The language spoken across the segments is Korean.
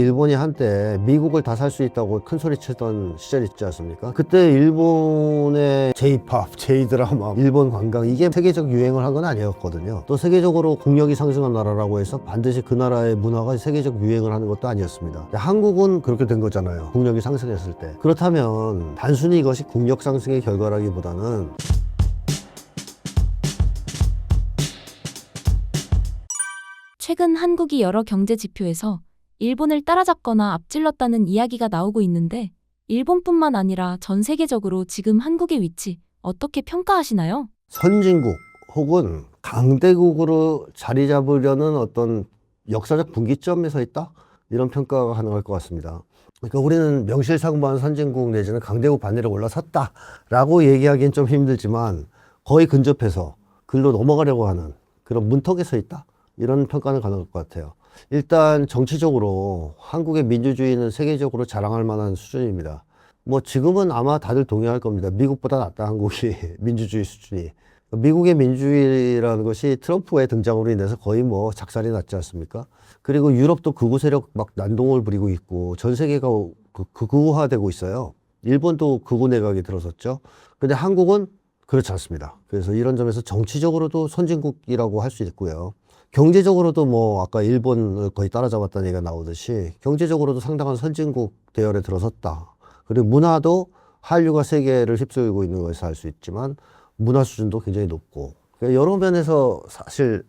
일본이 한때 미국을 다 살 수 있다고 큰 소리 치던 시절 있지 않습니까? 그때 일본의 J-팝, J-드라마, 일본 관광 이게 세계적 유행을 한 건 아니었거든요. 또 세계적으로 국력이 상승한 나라라고 해서 반드시 그 나라의 문화가 세계적 유행을 하는 것도 아니었습니다. 한국은 그렇게 된 거잖아요. 국력이 상승했을 때. 그렇다면 단순히 이것이 국력 상승의 결과라기보다는 최근 한국이 여러 경제 지표에서 일본을 따라잡거나 앞질렀다는 이야기가 나오고 있는데 일본뿐만 아니라 전 세계적으로 지금 한국의 위치 어떻게 평가하시나요? 선진국 혹은 강대국으로 자리 잡으려는 어떤 역사적 분기점에 서 있다? 이런 평가가 가능할 것 같습니다. 그러니까 우리는 명실상부한 선진국 내지는 강대국 반열에 올라섰다라고 얘기하기엔 좀 힘들지만 거의 근접해서 글로 넘어가려고 하는 그런 문턱에 서 있다? 이런 평가는 가능할 것 같아요. 일단 정치적으로 한국의 민주주의는 세계적으로 자랑할 만한 수준입니다. 뭐 지금은 아마 다들 동의할 겁니다. 미국보다 낫다, 한국이 민주주의 수준이. 미국의 민주주의라는 것이 트럼프의 등장으로 인해서 거의 뭐 작살이 났지 않습니까? 그리고 유럽도 극우 세력 막 난동을 부리고 있고 전 세계가 극우화되고 있어요. 일본도 극우 내각이 들어섰죠. 근데 한국은 그렇지 않습니다. 그래서 이런 점에서 정치적으로도 선진국이라고 할 수 있고요. 경제적으로도 뭐 아까 일본을 거의 따라잡았다는 얘기가 나오듯이 경제적으로도 상당한 선진국 대열에 들어섰다. 그리고 문화도 한류가 세계를 휩쓸고 있는 것을 알 수 있지만 문화 수준도 굉장히 높고 그러니까 여러 면에서 사실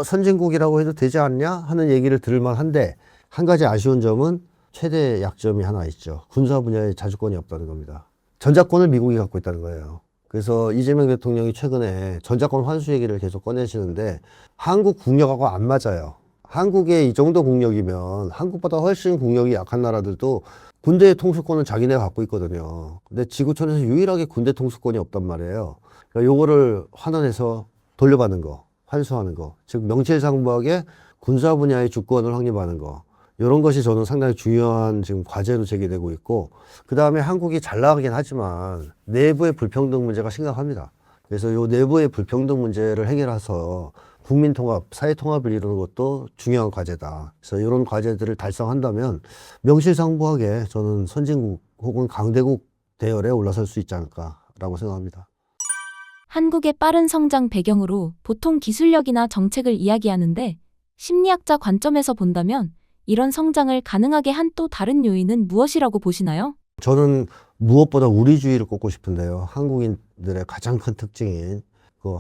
선진국이라고 해도 되지 않냐 하는 얘기를 들을 만한데 한 가지 아쉬운 점은 최대 약점이 하나 있죠. 군사 분야에 자주권이 없다는 겁니다. 전작권을 미국이 갖고 있다는 거예요. 그래서 이재명 대통령이 최근에 전작권 환수 얘기를 계속 꺼내시는데 한국 국력하고 안 맞아요. 한국의 이 정도 국력이면 한국보다 훨씬 국력이 약한 나라들도 군대 통수권은 자기네가 갖고 있거든요. 근데 지구촌에서 유일하게 군대 통수권이 없단 말이에요. 그러니까 요거를 환원해서 돌려받는 거, 환수하는 거, 즉 명실상부하게 군사 분야의 주권을 확립하는 거. 이런 것이 저는 상당히 중요한 지금 과제로 제기되고 있고, 그 다음에 한국이 잘 나가긴 하지만 내부의 불평등 문제가 심각합니다. 그래서 이 내부의 불평등 문제를 해결해서 국민 통합, 사회 통합을 이루는 것도 중요한 과제다. 그래서 이런 과제들을 달성한다면 명실상부하게 저는 선진국 혹은 강대국 대열에 올라설 수 있지 않을까라고 생각합니다. 한국의 빠른 성장 배경으로 보통 기술력이나 정책을 이야기하는데 심리학자 관점에서 본다면 이런 성장을 가능하게 한 또 다른 요인은 무엇이라고 보시나요? 저는 무엇보다 우리주의를 꼽고 싶은데요. 한국인들의 가장 큰 특징인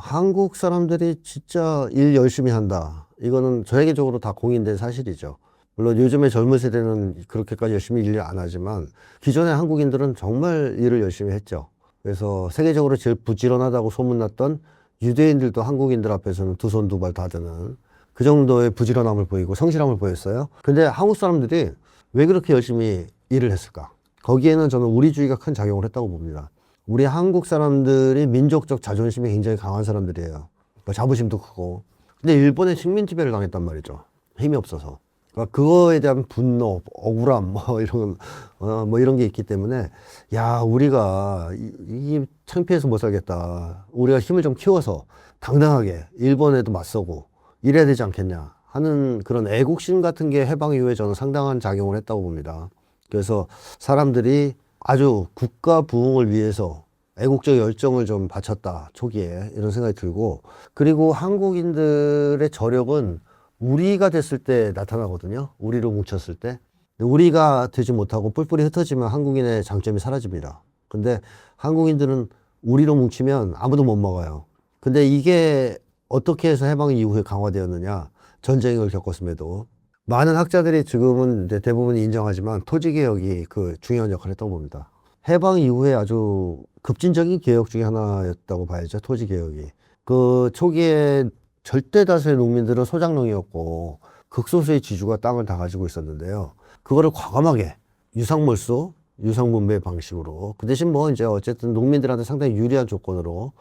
한국 사람들이 진짜 일 열심히 한다. 이거는 전세계적으로 다 공인된 사실이죠. 물론 요즘의 젊은 세대는 그렇게까지 열심히 일을 안 하지만 기존의 한국인들은 정말 일을 열심히 했죠. 그래서 세계적으로 제일 부지런하다고 소문났던 유대인들도 한국인들 앞에서는 두 손 두 발 다 드는 그 정도의 부지런함을 보이고 성실함을 보였어요. 근데 한국 사람들이 왜 그렇게 열심히 일을 했을까? 거기에는 저는 우리주의가 큰 작용을 했다고 봅니다. 우리 한국 사람들이 민족적 자존심이 굉장히 강한 사람들이에요. 자부심도 크고. 근데 일본에 식민 지배를 당했단 말이죠. 힘이 없어서. 그러니까 그거에 대한 분노, 억울함, 뭐 이런 게 있기 때문에, 야, 우리가 이 창피해서 못 살겠다. 우리가 힘을 좀 키워서 당당하게 일본에도 맞서고 이래야 되지 않겠냐 하는 그런 애국심 같은 게 해방 이후에 저는 상당한 작용을 했다고 봅니다. 그래서 사람들이 아주 국가 부흥을 위해서 애국적 열정을 좀 바쳤다, 초기에. 이런 생각이 들고, 그리고 한국인들의 저력은 우리가 됐을 때 나타나거든요. 우리로 뭉쳤을 때. 우리가 되지 못하고 뿔뿔이 흩어지면 한국인의 장점이 사라집니다. 근데 한국인들은 우리로 뭉치면 아무도 못 먹어요. 근데 이게 어떻게 해서 해방 이후에 강화되었느냐? 전쟁을 겪었음에도. 많은 학자들이 지금은 이제 대부분 인정하지만 토지개혁이 그 중요한 역할을 했다고 봅니다. 해방 이후에 아주 급진적인 개혁 중에 하나였다고 봐야죠. 토지개혁이. 그 초기에 절대 다수의 농민들은 소작농이었고 극소수의 지주가 땅을 다 가지고 있었는데요. 그거를 과감하게 유상몰수, 유상분배 방식으로 그 대신 뭐 이제 어쨌든 농민들한테 상당히 유리한 조건으로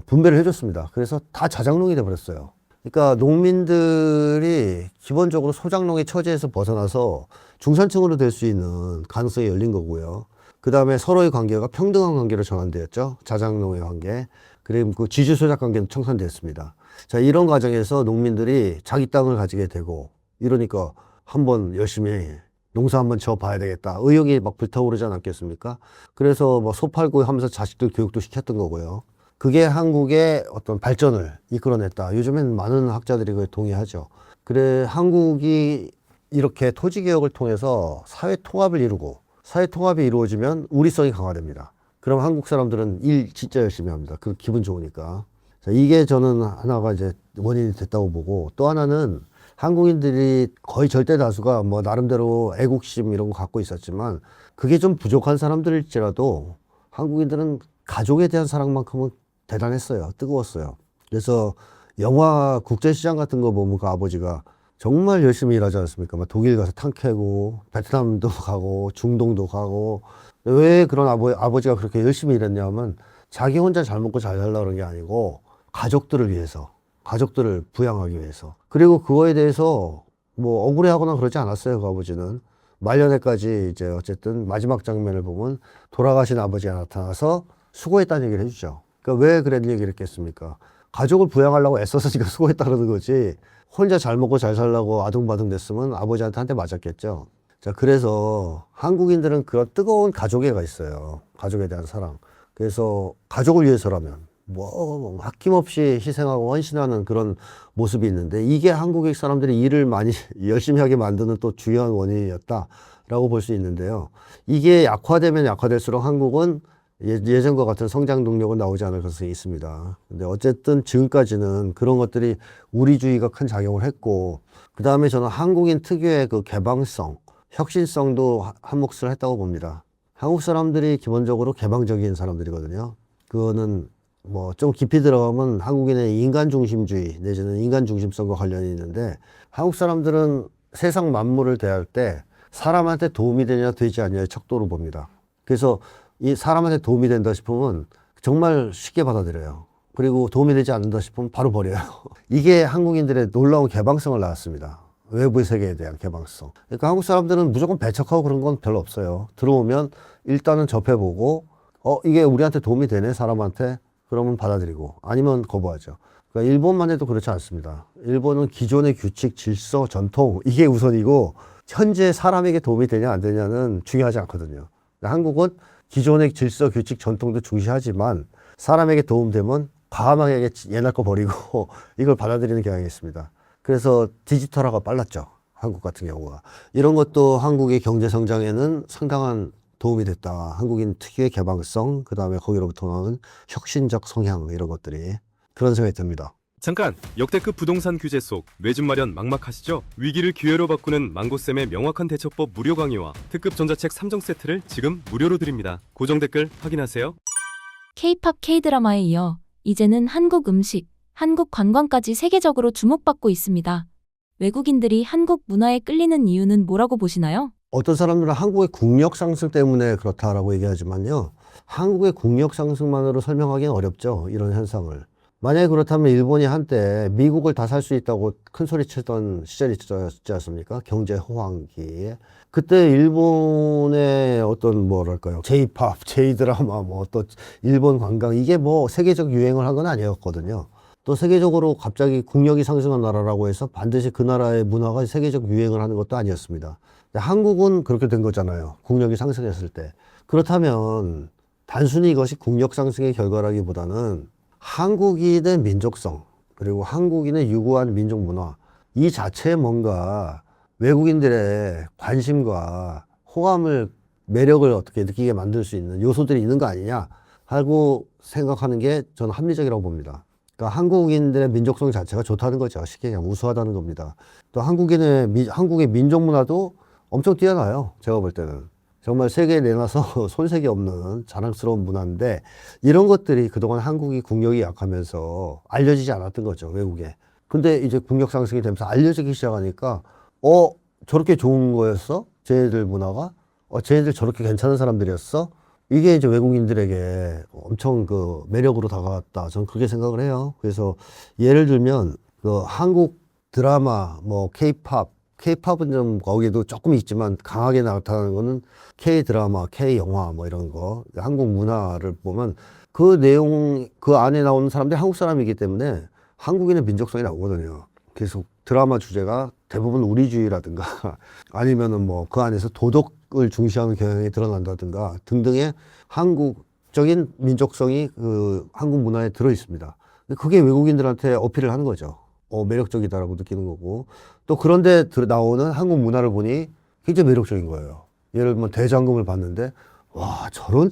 분배를 해줬습니다. 그래서 다 자작농이 돼버렸어요. 그러니까 농민들이 기본적으로 소작농의 처지에서 벗어나서 중산층으로 될 수 있는 가능성이 열린 거고요. 그 다음에 서로의 관계가 평등한 관계로 전환되었죠. 자작농의 관계. 그리고 그 지주 소작 관계는 청산됐습니다. 자, 이런 과정에서 농민들이 자기 땅을 가지게 되고 이러니까 한번 열심히 농사 한번 지어봐야 되겠다. 의욕이 막 불타오르지 않았겠습니까? 그래서 뭐 소 팔고 하면서 자식들 교육도 시켰던 거고요. 그게 한국의 어떤 발전을 이끌어냈다. 요즘엔 많은 학자들이 그에 동의하죠. 그래, 한국이 이렇게 토지개혁을 통해서 사회 통합을 이루고, 사회 통합이 이루어지면 우리성이 강화됩니다. 그럼 한국 사람들은 일 진짜 열심히 합니다. 그 기분 좋으니까. 자, 이게 저는 하나가 이제 원인이 됐다고 보고, 또 하나는 한국인들이 거의 절대 다수가 뭐 나름대로 애국심 이런 거 갖고 있었지만, 그게 좀 부족한 사람들일지라도 한국인들은 가족에 대한 사랑만큼은 대단했어요. 뜨거웠어요. 그래서 영화 국제시장 같은 거 보면 그 아버지가 정말 열심히 일하지 않습니까? 막 독일 가서 탄 캐고, 베트남도 가고, 중동도 가고. 왜 그런 아버지가 그렇게 열심히 일했냐면 자기 혼자 잘 먹고 잘 살려고 그런 게 아니고 가족들을 위해서, 가족들을 부양하기 위해서. 그리고 그거에 대해서 뭐 억울해하거나 그러지 않았어요. 그 아버지는. 말년에까지 이제 어쨌든 마지막 장면을 보면 돌아가신 아버지가 나타나서 수고했다는 얘기를 해주죠. 그러니까 왜 그런 얘기를 했겠습니까? 가족을 부양하려고 애써서니까 수고했다 그러는 거지. 혼자 잘 먹고 잘 살라고 아둥바둥 됐으면 아버지한테 한 대 맞았겠죠. 자, 그래서 한국인들은 그런 뜨거운 가족애가 있어요. 가족에 대한 사랑. 그래서 가족을 위해서라면 뭐 아낌없이 희생하고 헌신하는 그런 모습이 있는데 이게 한국의 사람들이 일을 많이 열심히 하게 만드는 또 중요한 원인이었다라고 볼 수 있는데요. 이게 약화되면 약화될수록 한국은 예전과 같은 성장 동력은 나오지 않을 가능성이 있습니다. 근데 어쨌든 지금까지는 그런 것들이 우리주의가 큰 작용을 했고, 그 다음에 저는 한국인 특유의 그 개방성, 혁신성도 한 몫을 했다고 봅니다. 한국 사람들이 기본적으로 개방적인 사람들이거든요. 그거는 뭐 좀 깊이 들어가면 한국인의 인간 중심주의 내지는 인간 중심성과 관련이 있는데, 한국 사람들은 세상 만물을 대할 때 사람한테 도움이 되냐 되지 않냐의 척도로 봅니다. 그래서 이 사람한테 도움이 된다 싶으면 정말 쉽게 받아들여요. 그리고 도움이 되지 않는다 싶으면 바로 버려요. 이게 한국인들의 놀라운 개방성을 낳았습니다. 외부 세계에 대한 개방성. 그러니까 한국 사람들은 무조건 배척하고 그런 건 별로 없어요. 들어오면 일단은 접해보고, 이게 우리한테 도움이 되네, 사람한테. 그러면 받아들이고, 아니면 거부하죠. 그러니까 일본만 해도 그렇지 않습니다. 일본은 기존의 규칙, 질서, 전통, 이게 우선이고, 현재 사람에게 도움이 되냐, 안 되냐는 중요하지 않거든요. 한국은 기존의 질서, 규칙, 전통도 중시하지만 사람에게 도움되면 과감하게 옛날 거 버리고 이걸 받아들이는 경향이 있습니다. 그래서 디지털화가 빨랐죠. 한국 같은 경우가. 이런 것도 한국의 경제 성장에는 상당한 도움이 됐다. 한국인 특유의 개방성, 그 다음에 거기로부터 나오는 혁신적 성향 이런 것들이 그런 생각이 듭니다. 잠깐! 역대급 부동산 규제 속 매집 마련 막막하시죠? 위기를 기회로 바꾸는 망고쌤의 명확한 대처법 무료 강의와 특급 전자책 3종 세트를 지금 무료로 드립니다. 고정 댓글 확인하세요. K-팝 K-드라마에 이어 이제는 한국 음식, 한국 관광까지 세계적으로 주목받고 있습니다. 외국인들이 한국 문화에 끌리는 이유는 뭐라고 보시나요? 어떤 사람들은 한국의 국력 상승 때문에 그렇다라고 얘기하지만요. 한국의 국력 상승만으로 설명하기는 어렵죠. 이런 현상을. 만약에 그렇다면 일본이 한때 미국을 다 살 수 있다고 큰 소리 치던 시절이 있지 않습니까? 경제 호황기에. 그때 일본의 어떤 뭐랄까요? J-팝, J-드라마, 뭐 또 일본 관광, 이게 뭐 세계적 유행을 한 건 아니었거든요. 또 세계적으로 갑자기 국력이 상승한 나라라고 해서 반드시 그 나라의 문화가 세계적 유행을 하는 것도 아니었습니다. 한국은 그렇게 된 거잖아요. 국력이 상승했을 때. 그렇다면 단순히 이것이 국력 상승의 결과라기보다는 한국인의 민족성, 그리고 한국인의 유구한 민족 문화, 이 자체에 뭔가 외국인들의 관심과 호감을, 매력을 어떻게 느끼게 만들 수 있는 요소들이 있는 거 아니냐 하고 생각하는 게 저는 합리적이라고 봅니다. 그러니까 한국인들의 민족성 자체가 좋다는 거죠. 쉽게 그냥 우수하다는 겁니다. 또 한국의 민족 문화도 엄청 뛰어나요. 제가 볼 때는. 정말 세계에 내놔서 손색이 없는 자랑스러운 문화인데, 이런 것들이 그동안 한국이 국력이 약하면서 알려지지 않았던 거죠, 외국에. 근데 이제 국력 상승이 되면서 알려지기 시작하니까, 저렇게 좋은 거였어? 쟤네들 문화가? 쟤네들 저렇게 괜찮은 사람들이었어? 이게 이제 외국인들에게 엄청 그 매력으로 다가왔다. 저는 그렇게 생각을 해요. 그래서 예를 들면, 그 한국 드라마, 뭐, K-팝은 좀 거기도 조금 있지만 강하게 나타나는 거는 K-드라마, K-영화 뭐 이런 거. 한국 문화를 보면 그 내용, 그 안에 나오는 사람들이 한국 사람이기 때문에 한국인의 민족성이 나오거든요. 계속 드라마 주제가 대부분 우리주의라든가 아니면은 뭐 그 안에서 도덕을 중시하는 경향이 드러난다든가 등등의 한국적인 민족성이 그 한국 문화에 들어 있습니다. 그게 외국인들한테 어필을 하는 거죠. 매력적이다라고 느끼는 거고, 또 그런데 나오는 한국 문화를 보니 굉장히 매력적인 거예요. 예를 들면 대장금을 봤는데 와, 저런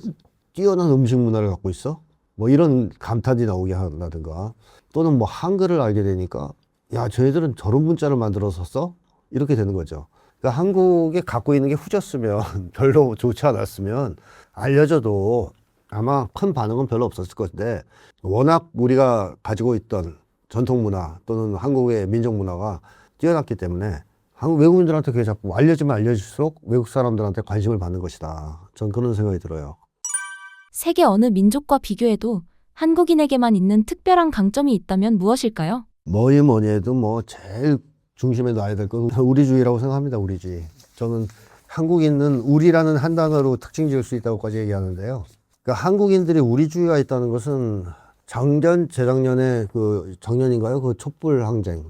뛰어난 음식 문화를 갖고 있어? 뭐 이런 감탄이 나오게 한다든가, 또는 뭐 한글을 알게 되니까 야, 저희들은 저런 문자를 만들어서 써? 이렇게 되는 거죠. 그러니까 한국에 갖고 있는 게 후졌으면 별로 좋지 않았으면 알려줘도 아마 큰 반응은 별로 없었을 건데, 워낙 우리가 가지고 있던 전통 문화 또는 한국의 민족 문화가 뛰어났기 때문에 한국 외국인들한테 그게 자꾸 알려지면 알려질수록 외국 사람들한테 관심을 받는 것이다. 전 그런 생각이 들어요. 세계 어느 민족과 비교해도 한국인에게만 있는 특별한 강점이 있다면 무엇일까요? 뭐니 해도 뭐 제일 중심에 놔야 될 건 우리주의라고 생각합니다. 우리주의. 저는 한국인은 우리라는 한 단어로 특징 지을 수 있다고까지 얘기하는데요. 그러니까 한국인들이 우리주의가 있다는 것은 작년, 재작년에 작년인가요? 그 촛불 항쟁,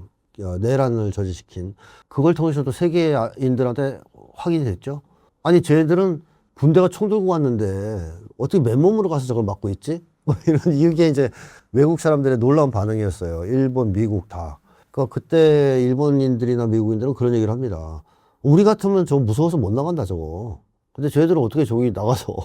내란을 저지시킨 그걸 통해서도 세계인들한테 확인이 됐죠. 아니, 쟤들은 군대가 총 들고 왔는데 어떻게 맨몸으로 가서 저걸 막고 있지? 뭐 이게 이제 외국 사람들의 놀라운 반응이었어요. 일본, 미국 다. 그러니까 그때 일본인들이나 미국인들은 그런 얘기를 합니다. 우리 같으면 저거 무서워서 못 나간다, 저거. 근데 쟤들은 어떻게 저기 나가서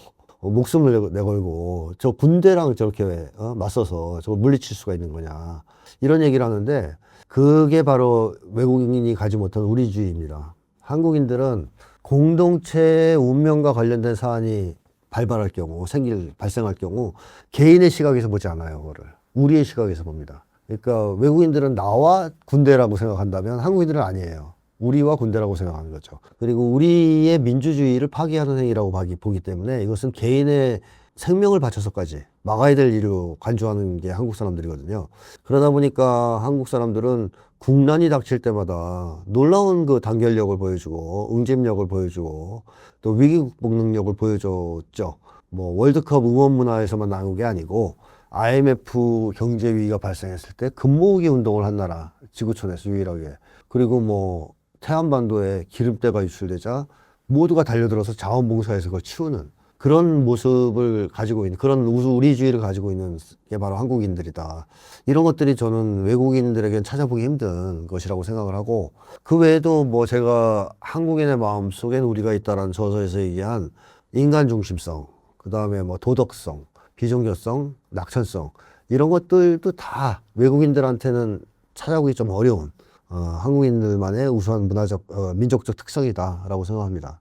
목숨을 내걸고 저 군대랑 저렇게 맞서서 저걸 물리칠 수가 있는 거냐. 이런 얘기를 하는데, 그게 바로 외국인이 가지 못한 우리주의입니다. 한국인들은 공동체의 운명과 관련된 사안이 발생할 경우 개인의 시각에서 보지 않아요. 그거를 우리의 시각에서 봅니다. 그러니까 외국인들은 나와 군대라고 생각한다면 한국인들은 아니에요. 우리와 군대라고 생각하는 거죠. 그리고 우리의 민주주의를 파괴하는 행위라고 보기 때문에 이것은 개인의 생명을 바쳐서까지 막아야 될 일로 간주하는 게 한국 사람들이거든요. 그러다 보니까 한국 사람들은 국난이 닥칠 때마다 놀라운 그 단결력을 보여주고 응집력을 보여주고 또 위기 극복 능력을 보여줬죠. 뭐 월드컵 응원 문화에서만 나온 게 아니고 IMF 경제 위기가 발생했을 때 금모으기 운동을 한 나라, 지구촌에서 유일하게. 그리고 뭐 태안반도에 기름때가 유출되자 모두가 달려들어서 자원봉사해서 그걸 치우는 그런 모습을 가지고 있는, 그런 우리주의를 가지고 있는 게 바로 한국인들이다. 이런 것들이 저는 외국인들에게는 찾아보기 힘든 것이라고 생각을 하고, 그 외에도 뭐 제가 한국인의 마음 속엔 우리가 있다라는 저서에서 얘기한 인간 중심성, 그 다음에 뭐 도덕성, 비종교성, 낙천성, 이런 것들도 다 외국인들한테는 찾아보기 좀 어려운 한국인들만의 우수한 문화적, 민족적 특성이다라고 생각합니다.